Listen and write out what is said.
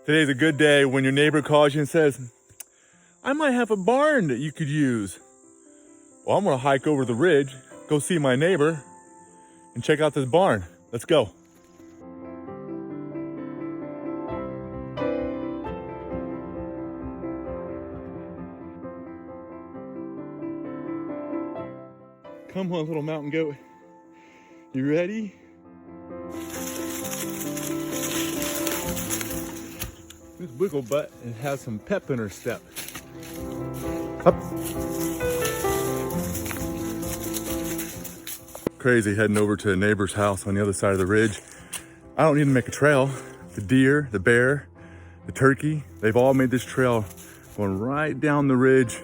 Today's a good day when your neighbor calls you and says, I might have a barn that you could use. Well, I'm gonna hike over the ridge, go see my neighbor, and check out this barn. Let's go. Come on, little mountain goat. You ready? This wiggle butt has some pep in her step. Up. Crazy heading over to a neighbor's house on the other side of the ridge. I don't need to make a trail. The deer, the bear, the turkey, they've all made this trail going right down the ridge